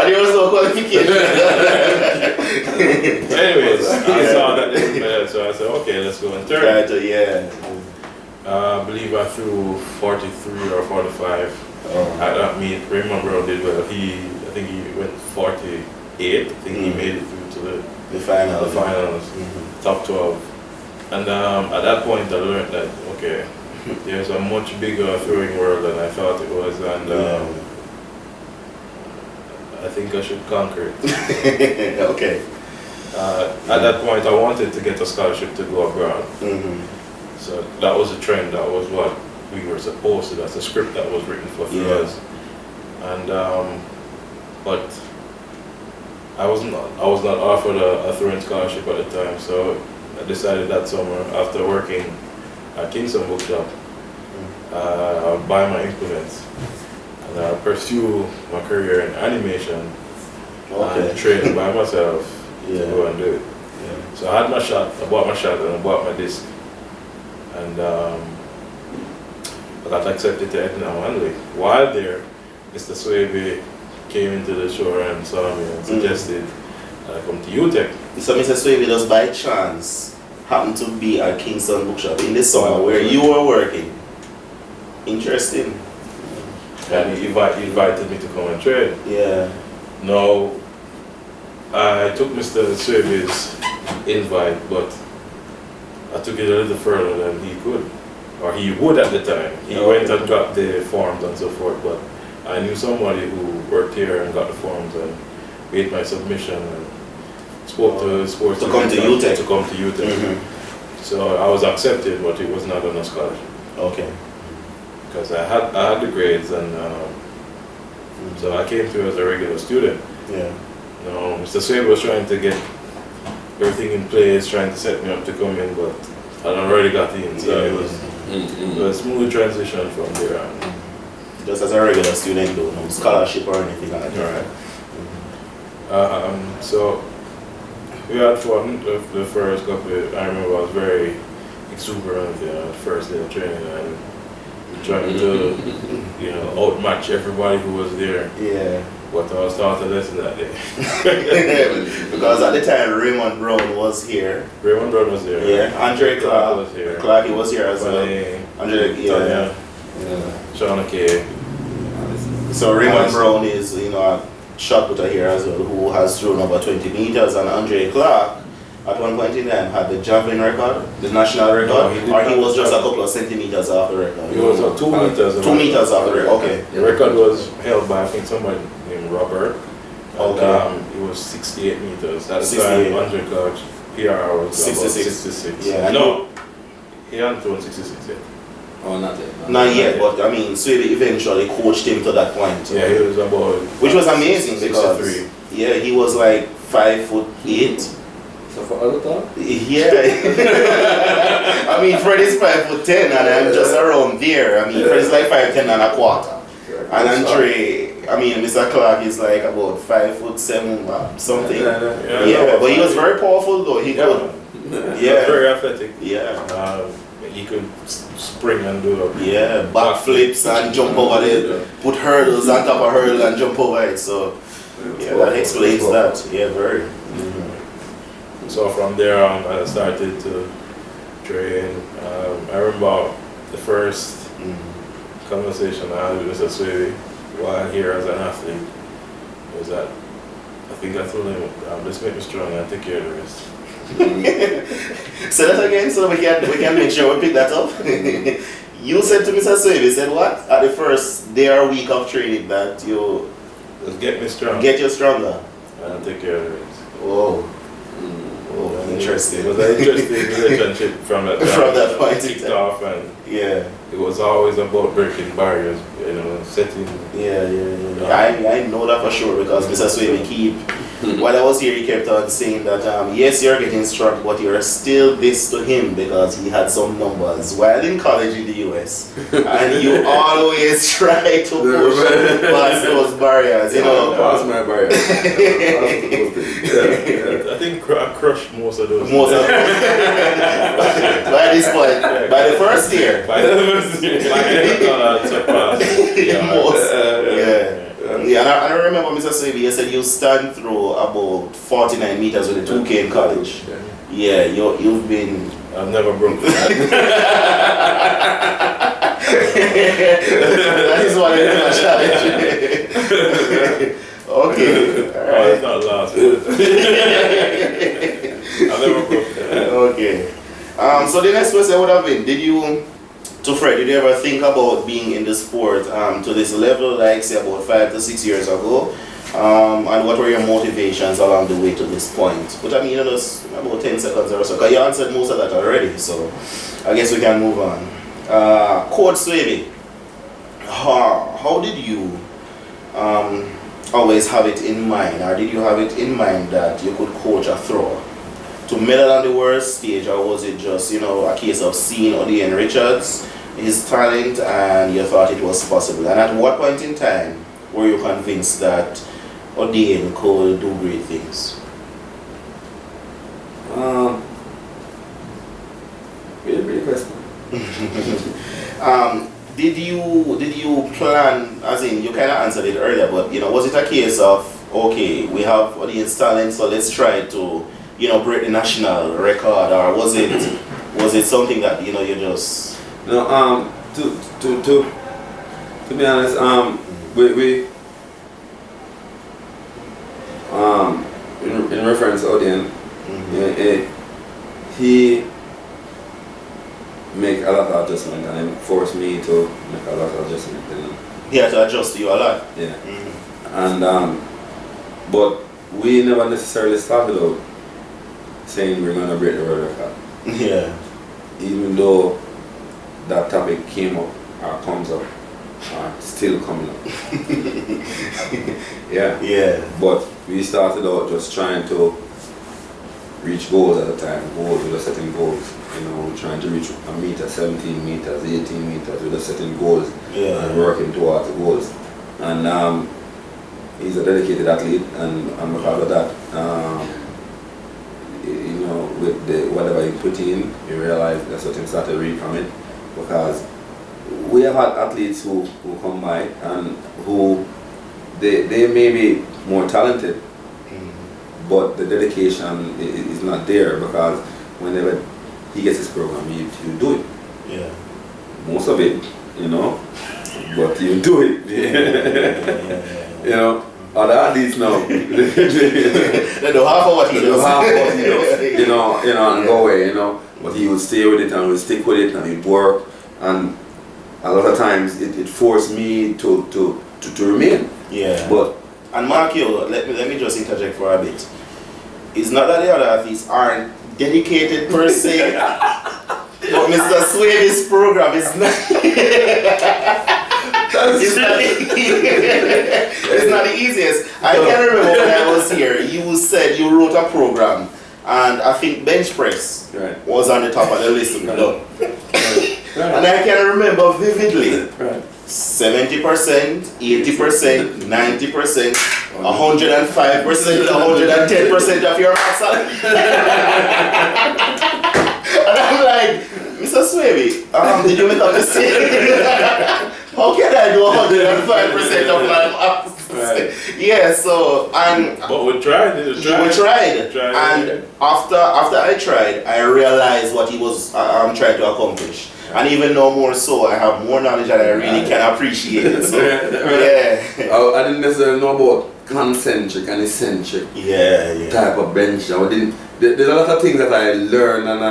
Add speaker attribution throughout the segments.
Speaker 1: And there was no qualification.
Speaker 2: Anyways, I saw that they were better, so I said, okay, let's go in third. I believe I threw 43 or 45. At that meet. Raymond Brown did well. I think he went 48. I think he made it through to the finals, top 12. And at that point I learned that, okay, there's a much bigger throwing world than I thought it was, and I think I should conquer it.
Speaker 1: Okay.
Speaker 2: At that point I wanted to get a scholarship to go abroad. So that was a trend, that was what we were supposed to, that's a script that was written for us. And but I was not offered a throwing scholarship at the time, so I decided that summer, after working at Kingston Bookshop, I would buy my implements and I would pursue my career in animation and train by myself to go and do it. So I had my shot, I bought my shot and I bought my disc, and I got accepted to Etna Manley. While there, Mr. Swaby came into the show and saw me and suggested I come to UTEC.
Speaker 1: So Mr. Swaby just by chance happened to be at Kingston Bookshop in the summer where you were working. Interesting.
Speaker 2: And he invited me to come and train.
Speaker 1: Yeah.
Speaker 2: Now, I took Mr. Swaby's invite, but I took it a little further than he could, or he would at the time. He went and got the forms and so forth, but I knew somebody who worked here and got the forms and made my submission and spoke to sports
Speaker 1: to come to UTEC.
Speaker 2: To come to UTEC. So I was accepted, but it was not on a scholarship.
Speaker 1: Okay.
Speaker 2: Because I had the grades, and so I came through as a regular student.
Speaker 1: Yeah.
Speaker 2: Mr. Swaby was trying to get everything in place, trying to set me up to come in, but I'd already got in, so it was a smooth transition from there on.
Speaker 1: Just as a regular student, though, no scholarship or anything like that.
Speaker 2: Right. So we had fun the first couple. I remember I was very exuberant, the first day of training, and trying to, outmatch everybody who was there.
Speaker 1: Yeah.
Speaker 2: But I was taught a lesson that day.
Speaker 1: Because at the time Raymond Brown was here.
Speaker 2: Raymond Brown was there.
Speaker 1: Yeah. Andre Clarke
Speaker 2: was here.
Speaker 1: Clarke was here as well.
Speaker 2: Andre, Shauna Kay.
Speaker 1: So Raymond Brown is, a shot putter here as well, who has thrown over 20 meters, and Andre Clarke at one point in time had the javelin record, the national record, or he was just a couple of centimeters off the record.
Speaker 2: He was 2 meters.
Speaker 1: 2 meters off the record. Okay.
Speaker 2: The record was held by, I think, somebody named Robert. And, it was 68 meters. At the time, Andre Clarke's PR was 66.
Speaker 1: Yeah.
Speaker 2: No, he hadn't thrown 66 yet.
Speaker 3: Oh, not yet.
Speaker 1: Not yet, but I mean, Swaby eventually coached him to that point.
Speaker 2: Yeah, he was about.
Speaker 1: Which was amazing because
Speaker 2: 63.
Speaker 1: he was like 5'8".
Speaker 3: So for other talk?
Speaker 1: Yeah. I mean, Fred is 5'10", and I'm just around there. I mean, Fred is like 5'10" and a quarter. And Andre, Mr. Clarke is like about 5'7", something. Yeah, but he was very powerful though. He could. Yeah.
Speaker 2: Very athletic.
Speaker 1: Yeah.
Speaker 2: He could spring and do it.
Speaker 1: Yeah, backflips and jump over it, put hurdles on top of hurdle and jump over it. So that explains that. Yeah, very.
Speaker 2: So from there on, I started to train. I remember the first conversation I had with Mr. Swaby while here as an athlete was that I think I told him, just make me strong and take care of the rest.
Speaker 1: Say that again so we can make sure we pick that up. You said to Mr. Swaby, said what? At the first day or week of training that you
Speaker 2: just get me strong.
Speaker 1: Get you stronger.
Speaker 2: And take care of the rest.
Speaker 1: Whoa. Interesting.
Speaker 2: It was an interesting relationship from that time.
Speaker 1: From that point.
Speaker 2: It kicked off, and
Speaker 1: yeah,
Speaker 2: it was always about breaking barriers, setting.
Speaker 1: Yeah. I know that for sure because Mr. Swaby while I was here, he kept on saying that yes, you're getting strong, but you're still this to him because he had some numbers while in college in the US, and you always try to push past those barriers,
Speaker 3: Past my barriers.
Speaker 2: I think I crushed most of those.
Speaker 1: By this point, by the first year.
Speaker 2: By the first year.
Speaker 1: Yeah, and I remember Mr. Swaby, you said you stand through about 49 meters with a 2K in college. Yeah, you've been...
Speaker 2: I've never broken that.
Speaker 1: That is what I do my challenge. Okay. Alright.
Speaker 2: It's not last. I've never broken that.
Speaker 1: Okay. So the next question would have been, did you ever think about being in the sport to this level, like say about 5 to 6 years ago? And what were your motivations along the way to this point? But I mean, just about 10 seconds or so, because you answered most of that already, so I guess we can move on. Coach Swaby, how did you always have it in mind, or did you have it in mind that you could coach a thrower to medal on the world stage, or was it just, a case of seeing Dwyane Richards, his talent, and you thought it was possible? And at what point in time were you convinced that Dwyane could do great things?
Speaker 3: Really question.
Speaker 1: Did you plan, as in, you kind of answered it earlier, but was it a case of, okay, we have Dwyane's talent, so let's try to break the national record, or was it something that you just...
Speaker 3: No, to be honest, we in reference to Dwyane, he make a lot of adjustment, and it forced me to make a lot of adjustment.
Speaker 1: He had to adjust you a lot.
Speaker 3: Yeah. And but we never necessarily started out saying we're gonna break the world record.
Speaker 1: Yeah.
Speaker 3: Even though that topic came up or comes up or still coming up. Yeah.
Speaker 1: Yeah.
Speaker 3: But we started out just trying to reach goals at the time. Goals, we were setting goals. Trying to reach a meter, 17 meters, 18 meters. We were setting goals and working towards the goals. And he's a dedicated athlete, and because of that, with whatever you put in, you realize that certain started really coming, because we have had athletes who come by and who they may be more talented, but the dedication is not there, because whenever he gets his program, you do it.
Speaker 1: Yeah.
Speaker 3: Most of it, but you do it. Other athletes now,
Speaker 1: they do half of what he does.
Speaker 3: And go away, But he would stay with it and would stick with it and he'd work, and a lot of times it forced me to remain.
Speaker 1: Yeah.
Speaker 3: But
Speaker 1: and Mark, let me just interject for a bit. It's not that the other athletes aren't dedicated per se, but Mr. Swaby's program is not. It's not the easiest. I can remember when I was here, you said you wrote a program, and I think bench press was on the top of the list to be done. And I can remember vividly 70%, 80%, 90%, 105%, 110% of your max salary. And I'm like, Mr. Swaby, did you make a mistake? How can I do 105% of my max? Yeah, so, and...
Speaker 2: But we tried.
Speaker 1: We tried. And after I tried, I realized what he was trying to accomplish. And even though more so, I have more knowledge and I really can appreciate it. So, yeah.
Speaker 3: I didn't necessarily know about concentric and eccentric type of bench. There's a lot of things that I learned, and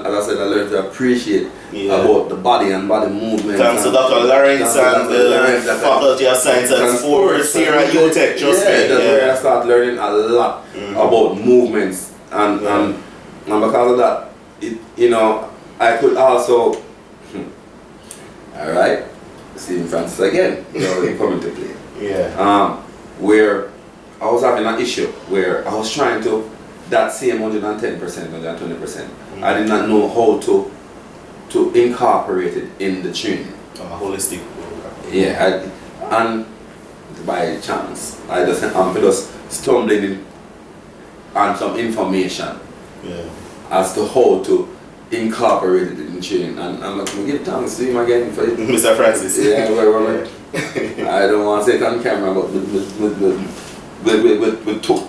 Speaker 3: as I said, I learned to appreciate about the body and body movement.
Speaker 1: Thanks to Dr. Lawrence and the Faculty of Science and Sports here at UTech. That's
Speaker 3: where I started learning a lot about movements, and because of that, I could also, alright, Stephen Francis again, come into play.
Speaker 1: Yeah.
Speaker 3: Where I was having an issue where I was trying to that same 110%, 120%. I did not know how to incorporate it in the training.
Speaker 1: A holistic program.
Speaker 3: Yeah, and by chance, I just stumbling on some information as to how to incorporate it in training. And I'm like, we give thanks to him again for it.
Speaker 1: Mr. Francis.
Speaker 3: Yeah, I don't want to say it on camera, but we took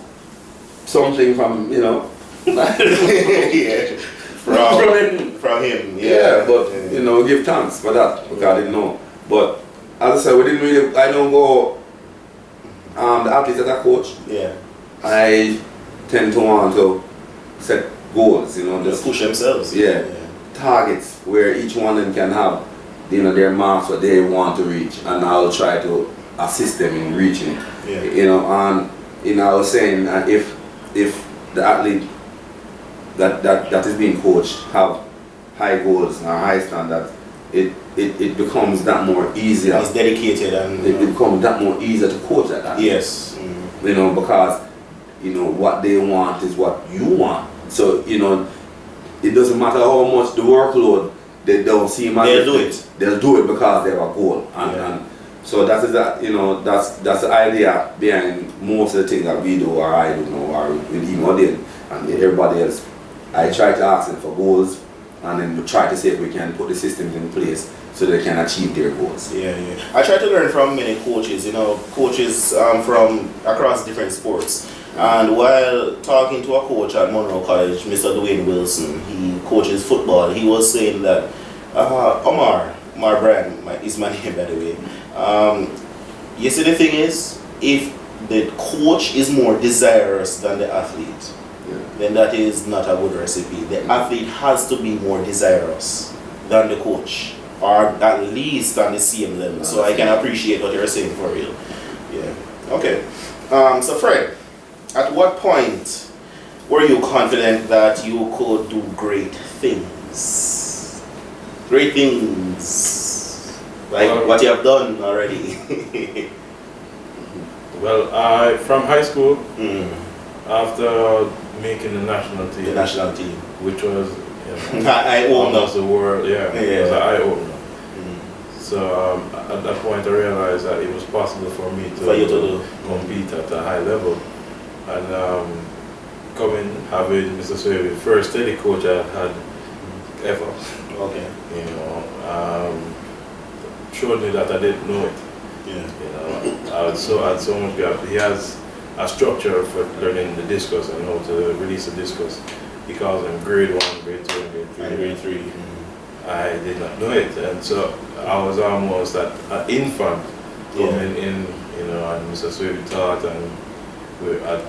Speaker 3: something from, you know.
Speaker 1: Yeah. From him.
Speaker 3: Yeah, but you know, give thanks for that because I didn't know. But as I said, we didn't really. I don't go. The athletes that I coach.
Speaker 1: Yeah.
Speaker 3: I tend to want to set goals. You know,
Speaker 1: Just push themselves.
Speaker 3: Yeah. Targets where each one of them can have, you know, their marks what they want to reach, and I'll try to assist them in reaching it.
Speaker 1: Yeah.
Speaker 3: You know, and you know, I was saying if the athlete that is being coached have high goals and high standards, it becomes that more easier.
Speaker 1: It's dedicated and
Speaker 3: it becomes that more easier to coach at that.
Speaker 1: Yes.
Speaker 3: You know, because you know what they want is what you want. So you know, it doesn't matter how much the workload they don't see.
Speaker 1: They'll do it.
Speaker 3: They'll do it because they have a goal. And so that is that. You know, that's the idea behind most of the things that we do, or I do know, or with him or them, and everybody else. I try to ask them for goals, and then we try to see if we can put the systems in place so they can achieve their goals.
Speaker 1: Yeah. I try to learn from many coaches, you know, coaches from across different sports. And while talking to a coach at Monroe College, Mr. Dwyane Wilson, he coaches football, he was saying that Omar Brown is my name, by the way. You see, the thing is, if the coach is more desirous than the athlete, then that is not a good recipe. The athlete has to be more desirous than the coach, or at least on the same level. So I can appreciate what you're saying for real. Yeah. Okay. So Fred, at what point were you confident that you could do great things? Great things, like what you have done already.
Speaker 2: Well, from high school, after making the national team, which was almost the world, it was an eye opener. So at that point, I realized that it was possible for me to compete at a high level, and having Mr. Swaby, first steady coach I had ever.
Speaker 1: Okay.
Speaker 2: You know, showed me that I didn't know it.
Speaker 1: Yeah.
Speaker 2: You know, I had so much gap. He has a structure for learning the discus and how to release the discus. He calls them grade 1, grade 2, and grade 3.
Speaker 1: And grade 3.
Speaker 2: I did not know it, and so I was almost an infant coming in, you know, and Mr. Swaby taught, and I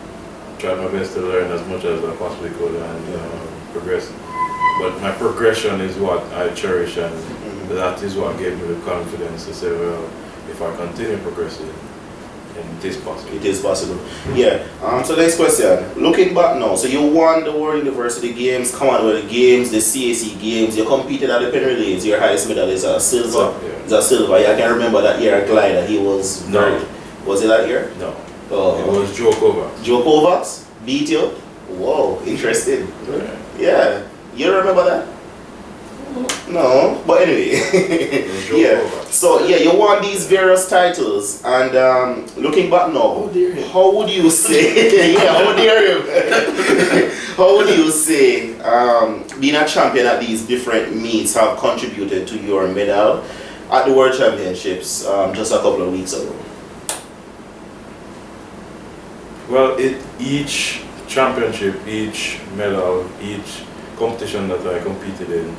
Speaker 2: tried my best to learn as much as I possibly could and progress. But my progression is what I cherish, and that is what gave me the confidence to say, well, if I continue progressing, then it is possible.
Speaker 1: It is possible. Yeah. So next question. Looking back now, so you won the World University Games, Commonwealth Games, the CAC Games. You competed at the Penn Relays. Your highest medal is a silver. It's a silver. I can remember that year at Glider. He was Was it that year?
Speaker 2: No. It was Joe Kovacks.
Speaker 1: Joe Kovacks beat you? Whoa, interesting. Yeah. You don't remember that? No, but anyway. So you won these various titles, and looking back now, how would you say? How dare you? How would you say being a champion at these different meets have contributed to your medal at the World Championships just a couple of weeks ago?
Speaker 2: Well, each championship, each medal, each competition that I competed in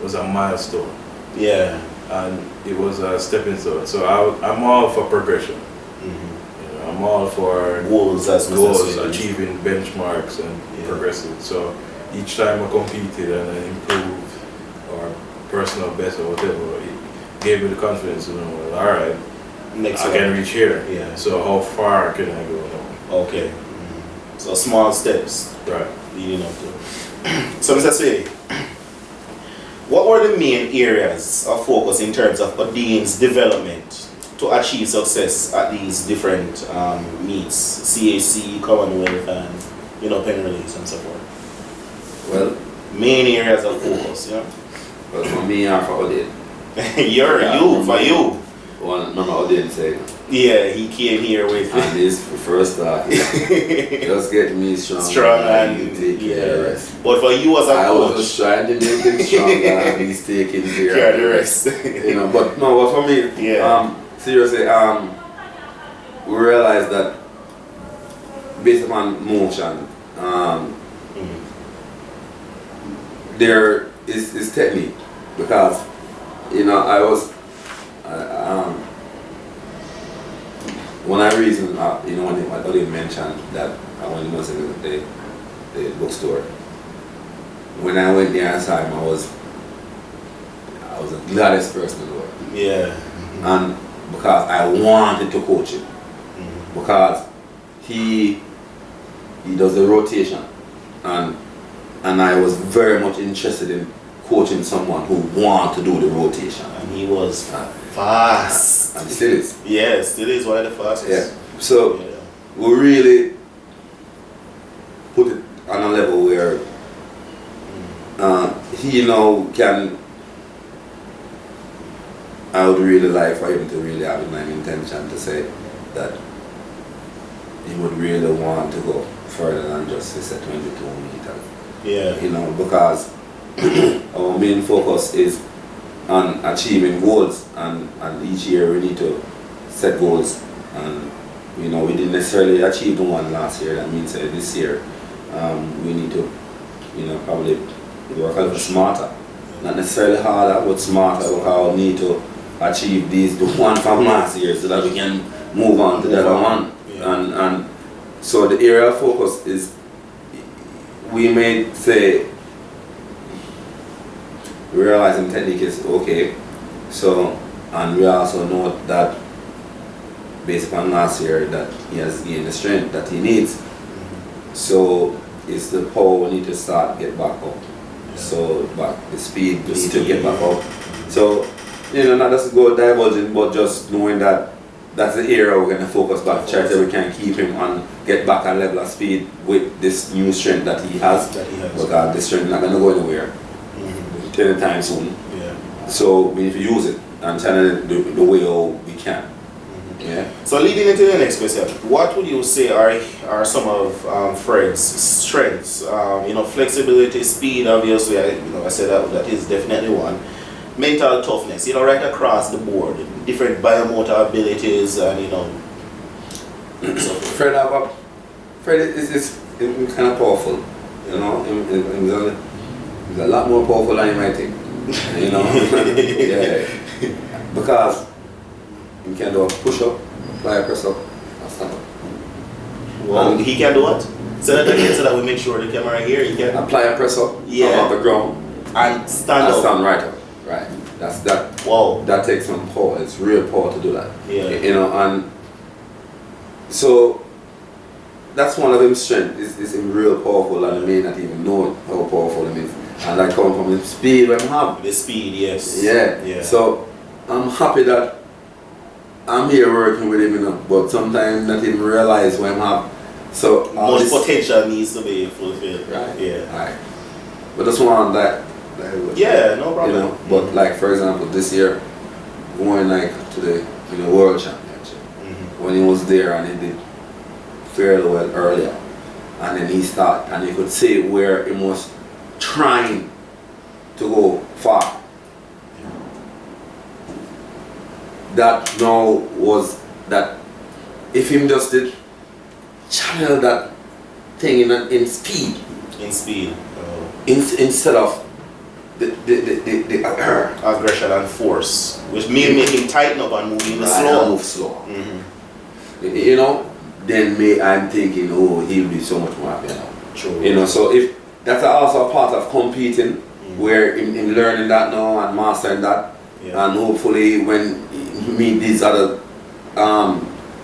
Speaker 2: was a milestone.
Speaker 1: Yeah.
Speaker 2: And it was a stepping stone. So I'm all for progression. You know, I'm all for
Speaker 1: goals,
Speaker 2: achieving benchmarks and progressing. So each time I competed and I improved or personal best or whatever, it gave me the confidence to know, well, all right, I can reach here.
Speaker 1: Yeah.
Speaker 2: So how far can I go now?
Speaker 1: Okay. So small steps.
Speaker 2: Right.
Speaker 1: Leading up to. So Mr. Swaby, what were the main areas of focus in terms of Odine's development to achieve success at these different meets, CAC, Commonwealth, and Penn Relays and so forth?
Speaker 3: Well,
Speaker 1: main areas of focus,
Speaker 3: Well, for me and for Odin.
Speaker 1: For you.
Speaker 3: Well, remember Odin said.
Speaker 1: Yeah, he came here with.
Speaker 3: And this first start. Just get me
Speaker 1: strong and
Speaker 3: take care of the rest.
Speaker 1: But for you as a coach,
Speaker 3: I was just trying to make him stronger and he's taking care of the rest. But no, but for me, seriously, we realized that based upon motion, there is technique, because I was when I reasoned, when I didn't mention that when he was in the bookstore, when I went there and saw him, I was the gladdest person in the world.
Speaker 1: Yeah.
Speaker 3: And because I wanted to coach him, because he does the rotation, and I was very much interested in coaching someone who wanted to do the rotation.
Speaker 1: And he was fast.
Speaker 3: And still is.
Speaker 1: Yeah, still is one of the fastest.
Speaker 3: Yeah. So we really put it on a level where he can. I would really like for him to really have my intention to say that he would really want to go further than just this 22 meters.
Speaker 1: Yeah.
Speaker 3: Because our main focus is on achieving goals, and each year we need to set goals, and we didn't necessarily achieve the one last year. That means this year we need to probably work a little smarter, not necessarily harder but smarter, because we need to achieve the one from last year so that we can move on to the other one.
Speaker 1: Yeah.
Speaker 3: And so the area of focus is, we may say, realizing technique is okay, so, and we also know that based upon last year that he has gained the strength that he needs. So it's the power we need to start get back up.
Speaker 1: Yeah.
Speaker 3: So the speed we need to get back up. So not just go divulging, but just knowing that that's the area we're going to focus back, try so we can keep him and get back a level of speed with this new strength that he has. Because this strength is not going to go anywhere anytime soon.
Speaker 1: Yeah.
Speaker 3: So we need to use it and channel it the way we can. Yeah.
Speaker 1: So leading into the next question, what would you say are some of Fred's strengths? Flexibility, speed. Obviously, I said that is definitely one. Mental toughness, right across the board, different biomotor abilities, and so
Speaker 3: Fred is kind of powerful, he's a lot more powerful than you might think, yeah, because he can do a push-up, plyo press up, and stand up.
Speaker 1: Well, he can do what? So that we make sure the camera here, he can
Speaker 3: apply a press up, off the ground,
Speaker 1: and stand
Speaker 3: right up. Right, that's that.
Speaker 1: Wow,
Speaker 3: that takes some power. It's real power to do that.
Speaker 1: Yeah,
Speaker 3: and so that's one of his strengths. Is him real powerful, and he may not even know how powerful he is. And that comes from his speed when have.
Speaker 1: The speed, yes.
Speaker 3: Yeah. So I'm happy that I'm here working with him, but sometimes not even realize when have. So
Speaker 1: much potential needs to be fulfilled.
Speaker 3: Right.
Speaker 1: Yeah.
Speaker 3: Right. But that's one that.
Speaker 1: Yeah, no problem.
Speaker 3: But like for example, this year, going to the World Championship, when he was there and he did fairly well earlier, and then he started, and you could see where he was trying to go far. That now was that if him just did channel that thing in speed.
Speaker 1: In speed.
Speaker 3: Instead of the
Speaker 1: aggression and force, which may make him tighten up and move slow.
Speaker 3: Then I'm thinking, he'll be so much more happy now.
Speaker 1: True.
Speaker 3: So if that's also a part of competing, where in learning that now and mastering that, and hopefully when he meet these other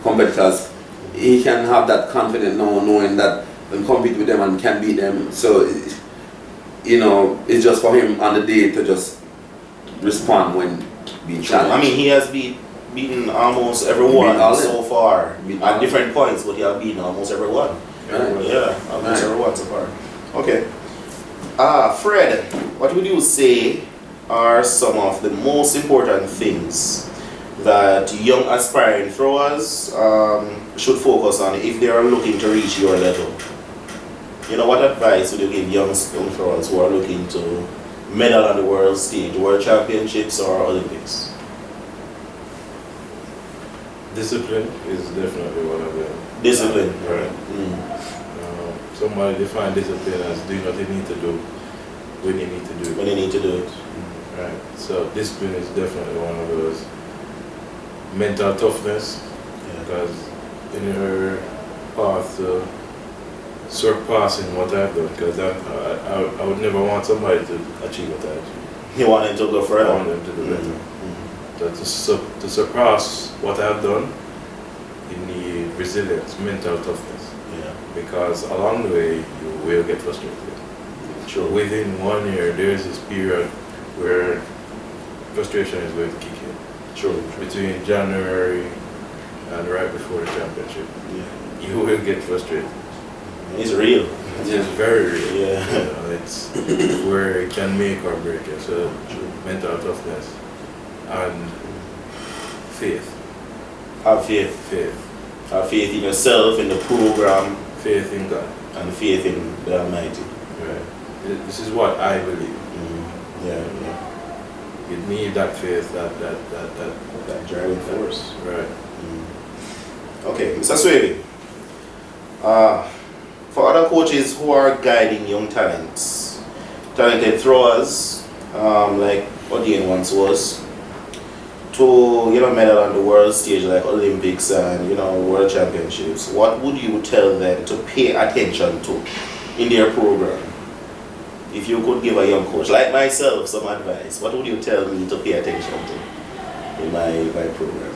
Speaker 3: competitors, he can have that confidence now, knowing that and compete with them and can beat them. So it's just for him on the day to just respond when being challenged.
Speaker 1: I mean, he has beaten almost everyone so far at different points, but he has beaten almost everyone.
Speaker 3: Right.
Speaker 1: Yeah, almost everyone so far. Okay. Fred, what would you say are some of the most important things that young aspiring throwers should focus on if they are looking to reach your level? What advice would you give young throwers who are looking to medal on the world stage, world championships or Olympics?
Speaker 2: Discipline is definitely one of them.
Speaker 1: Discipline.
Speaker 2: Right. Somebody define discipline as doing what you need to do when you need to do it.
Speaker 1: When you need to do it.
Speaker 2: Right. So discipline is definitely one of those. Mental toughness, because in her path to surpassing what I've done, because I would never want somebody to achieve what I achieved.
Speaker 1: You want them to go further?
Speaker 2: I want them to do better. So to surpass what I've done, you need resilience, mental toughness.
Speaker 1: Yeah.
Speaker 2: Because along the way, you will get frustrated.
Speaker 1: True.
Speaker 2: Within 1 year, there's this period where frustration is going to kick in.
Speaker 1: True.
Speaker 2: Between January and right before the championship, you will get frustrated.
Speaker 1: It's real.
Speaker 2: It's very real.
Speaker 1: Yeah.
Speaker 2: You know, it's where it can make or break you. So mental toughness and faith.
Speaker 1: Have faith. Have faith in yourself, in the program.
Speaker 2: Faith in God.
Speaker 1: And faith in the Almighty.
Speaker 2: Right. This is what I believe.
Speaker 1: Yeah.
Speaker 2: You need that faith, that
Speaker 1: driving force.
Speaker 2: Right.
Speaker 1: Okay, Mr. Swaby. For other coaches who are guiding young talents, talented throwers, like Dwyane once was, to medal on the world stage like Olympics and World Championships, what would you tell them to pay attention to in their program? If you could give a young coach like myself some advice, what would you tell me to pay attention to in my program?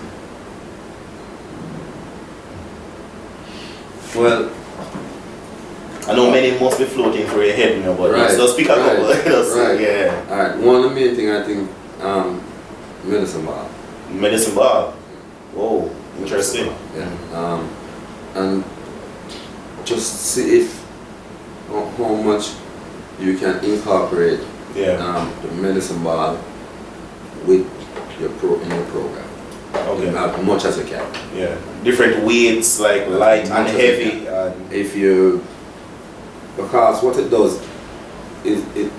Speaker 3: Well,
Speaker 1: I know many must be floating through your head now, but just speak a couple. Yeah.
Speaker 3: Alright, one of the main thing I think, medicine ball.
Speaker 1: Medicine ball. Whoa, interesting.
Speaker 3: Yeah. And just see if how much you can incorporate the medicine ball with in your program.
Speaker 1: Okay.
Speaker 3: As much as you can.
Speaker 1: Yeah. Different weights like light and heavy.
Speaker 3: If you, because what it does is it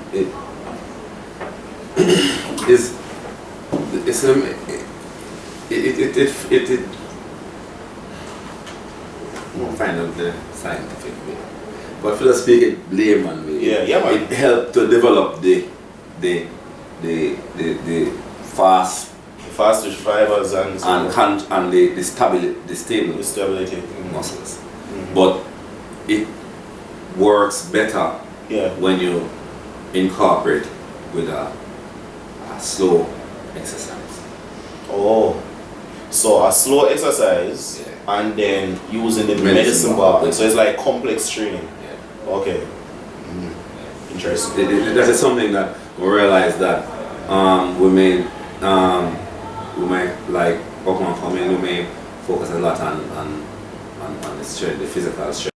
Speaker 3: won't find out the scientific way. But for the speak it layman way, it helped to develop the
Speaker 1: fast twitch fibers and
Speaker 3: the stability muscles. But it works better when you incorporate with a slow exercise.
Speaker 1: Oh, so a slow exercise and then using the medicine ball. So it's like complex training. Okay. Interesting.
Speaker 3: That is something that we realize that we might like Pokemon farming, we may focus a lot on the strength, the physical strength